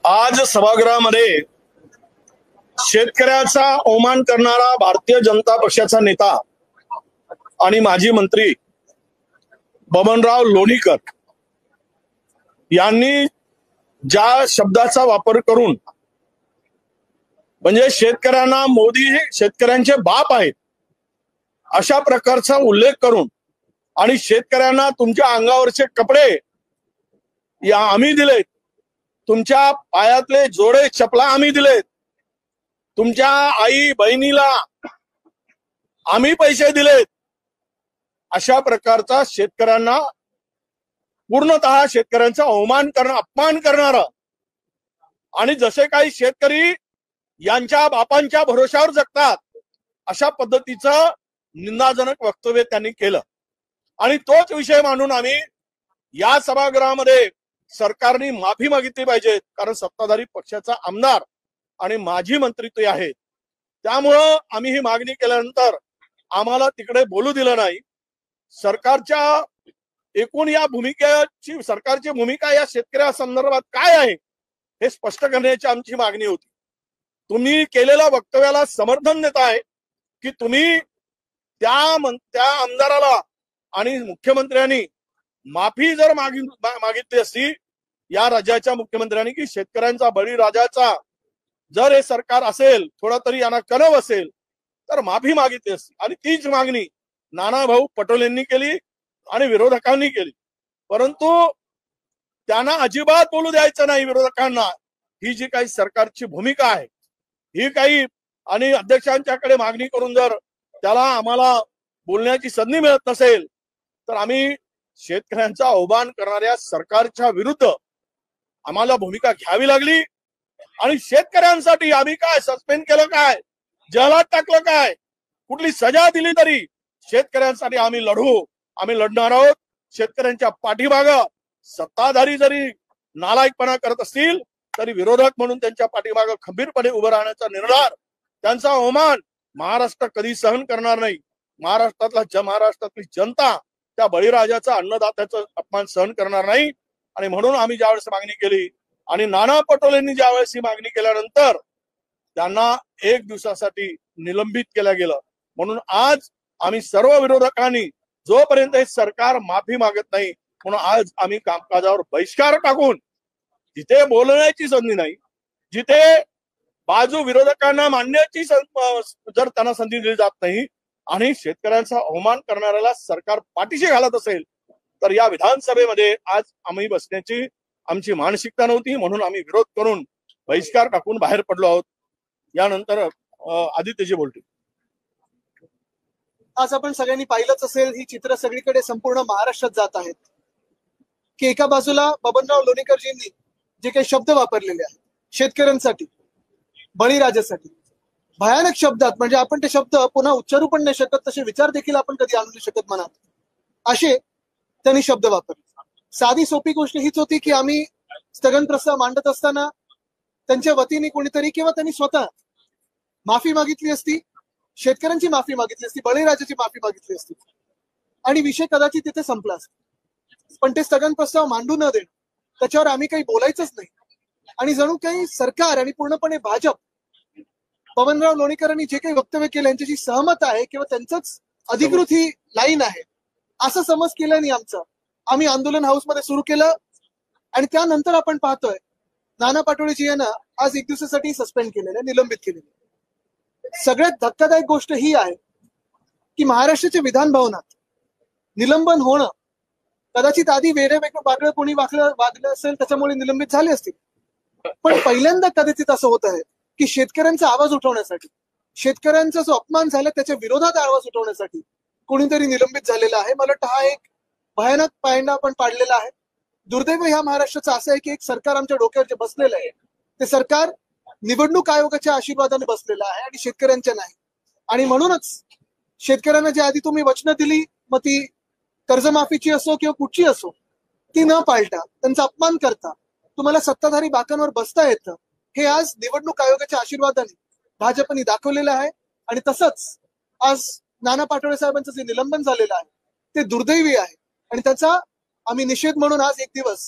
आज सभागृहामध्ये शेतकऱ्याचा अवमान करणारा भारतीय जनता पक्षाचा नेता आणि माजी मंत्री बबनराव लोणीकर यांनी ज्या शब्दाचा वापर करून म्हणजे शेतकऱ्यांना मोदी हे शेतकऱ्यांचे बाप आहेत अशा प्रकारचा उल्लेख करून आणि शेतकऱ्यांना तुमच्या अंगावरचे कपडे या आम्ही दिलेत, तुमच्या पायातले जोडे चपला आम्ही दिलेत, तुमच्या आई बहिणीला आम्ही पैसे दिलेत, अशा प्रकारचा शेतकऱ्यांना पूर्णतः शेतकऱ्यांचा अपमान करणारा आणि जसे काही शेतकरी यांच्या बापांच्या भरोशावर जगतात अशा पद्धतीचं निंदाजनक वक्तव्य त्यांनी केलं। आणि तोच विषय मांडून आम्ही या सभागृहामध्ये सरकारने माफी मागितली पाहिजे, कारण सत्ताधारी पक्षाचा आमदार आणि माजी मंत्री ते आहेत। त्यामुळं आम्ही ही मागणी केल्यानंतर आम्हाला तिकडे बोलू दिलं नाही। सरकारच्या एकूण या भूमिकेची सरकारची भूमिका या शेतकऱ्या संदर्भात काय आहे हे स्पष्ट करण्याची आमची मागणी होती। तुम्ही केलेल्या वक्तव्याला समर्थन देताय की तुम्ही त्या आमदाराला आणि मुख्यमंत्र्यांनी माफी जर मागितली असती या राज्याच्या मुख्यमंत्र्यांनी की शेतकऱ्यांचा बळीराजाचा जर हे सरकार असेल, थोडा तरी यांना कणव असेल तर माफी मागितली असती। आणि तीच मागणी नानाभाऊ पटोलेंनी केली आणि विरोधकांनी केली, परंतु त्यांना अजिबात बोलू द्यायचं नाही। विरोधकांना ही जी काही सरकारची भूमिका आहे ही काही आणि अध्यक्षांच्याकडे मागणी करून जर त्याला आम्हाला बोलण्याची संधी मिळत नसेल तर आम्ही शेतकऱ्यांचा अवमान करणाऱ्या सरकारच्या विरुद्ध आम्हाला भूमिका घ्यावी लागली। आणि शेतकऱ्यांसाठी आम्ही काय सस्पेंड केलं, काय जहालात टाकलं, काय कुठली सजा दिली तरी शेतकऱ्यांसाठी आम्ही आम्ही लढणार आहोत। शेतकऱ्यांच्या पाठीमागं सत्ताधारी जरी नालायकपणा करत असतील तरी विरोधक म्हणून त्यांच्या पाठीमागं खंबीरपणे उभं राहण्याचा निर्धार, त्यांचा अवमान महाराष्ट्र कधी सहन करणार नाही। महाराष्ट्रातली जनता त्या बळीराजाचा अन्नदात्याचा अपमान सहन करणार नाही। आणि म्हणून आम्ही ज्यावेळेस मागणी केली आणि नाना पटोलेंनी ज्यावेळेस ही मागणी केल्यानंतर त्यांना 1 दिवसासाठी निलंबित केलं गेलं। म्हणून आज आम्ही सर्व विरोधकांनी जोपर्यंत हे सरकार माफी मागत नाही म्हणून आज आम्ही कामकाजावर बहिष्कार टाकून जिथे बोलण्याची संधी नाही, जिथे बाजू विरोधकांना मांडण्याची जर त्यांना संधी दिली जात नाही आणि शेतकऱ्यांचा अवमान करणाऱ्याला सरकार पाठीशी घालत असेल तर या विधानसभेमध्ये आज आम्ही बसण्याची आमची मानसिकता नव्हती, म्हणून आम्ही विरोध करून बहिष्कार टाकून बाहेर पडलो आहोत। यानंतर आदित्यजी बोलतील। आज आपण सगळ्यांनी पाहिलंच असेल, ही चित्र सगळीकडे संपूर्ण महाराष्ट्रात जात आहेत की एका बाजूला बबनराव लोणीकरजींनी जे काही शब्द वापरलेले आहेत शेतकऱ्यांसाठी, बळीराजासाठी, भयानक शब्दात, म्हणजे आपण ते शब्द पुन्हा उच्चारू पण नाही शकत, तसे विचार देखील आपण कधी आणू नाही शकत मनात, असे त्यांनी शब्द वापरले। साधी सोपी गोष्ट हीच होती की आम्ही स्थगन प्रस्ताव मांडत असताना त्यांच्या वतीने कोणीतरी किंवा त्यांनी स्वतः माफी मागितली असती, शेतकऱ्यांची माफी मागितली असती, बळीराजाची माफी मागितली असती आणि विषय कदाचित तिथे संपला असता। पण ते स्थगन प्रस्ताव मांडू न देणं, त्याच्यावर आम्ही काही बोलायचंच नाही आणि जणू काही सरकार आणि पूर्णपणे भाजप बबनराव लोणीकरांनी जे काही वक्तव्य केलं यांच्याशी सहमत आहे किंवा त्यांचंच अधिकृत ही लाईन आहे असं समज केल्याने आम्ही आंदोलन हाऊसमध्ये सुरू केलं। आणि त्यानंतर आपण पाहतोय नाना पटोलेजी यांना आज 1 दिवसासाठी सस्पेंड केलेलं, निलंबित केलेलं। सगळ्यात धक्कादायक गोष्ट ही आहे की महाराष्ट्राच्या विधान भवनात निलंबन होणं, कदाचित आधी वेगळं कोणी वागलं असेल त्याच्यामुळे निलंबित झाले असतील, पण पहिल्यांदा कदाचित असं होत आहे की शेतकऱ्यांचा आवाज उठवण्यासाठी, शेतकऱ्यांचा जो अपमान झाला त्याच्या विरोधात आवाज उठवण्यासाठी कोणीतरी निलंबित झालेला आहे। मला वाटतं हा एक भयानक पायंडा आपण पाडलेला आहे। दुर्दैव ह्या महाराष्ट्राचं असं आहे की एक सरकार आमच्या डोक्यावर जे बसलेलं आहे ते सरकार निवडणूक आयोगाच्या आशीर्वादाने बसलेलं आहे आणि शेतकऱ्यांच्या नाही। आणि म्हणूनच शेतकऱ्यांना जे आधी तुम्ही वचनं दिली, मग ती कर्जमाफीची असो किंवा कुठची असो, ती न पाळता त्यांचा अपमान करता तुम्हाला सत्ताधारी बाकांवर बसता येतं, हे आज निवडणूक आयोगाच्या आशीर्वादाने भाजपने दाखवलेलं आहे। आणि तसंच आज नाना पटोले साहेबांचं जे निलंबन झालेलं आहे ते दुर्दैवी आहे आणि त्याचा आम्ही निषेध म्हणून आज 1 दिवस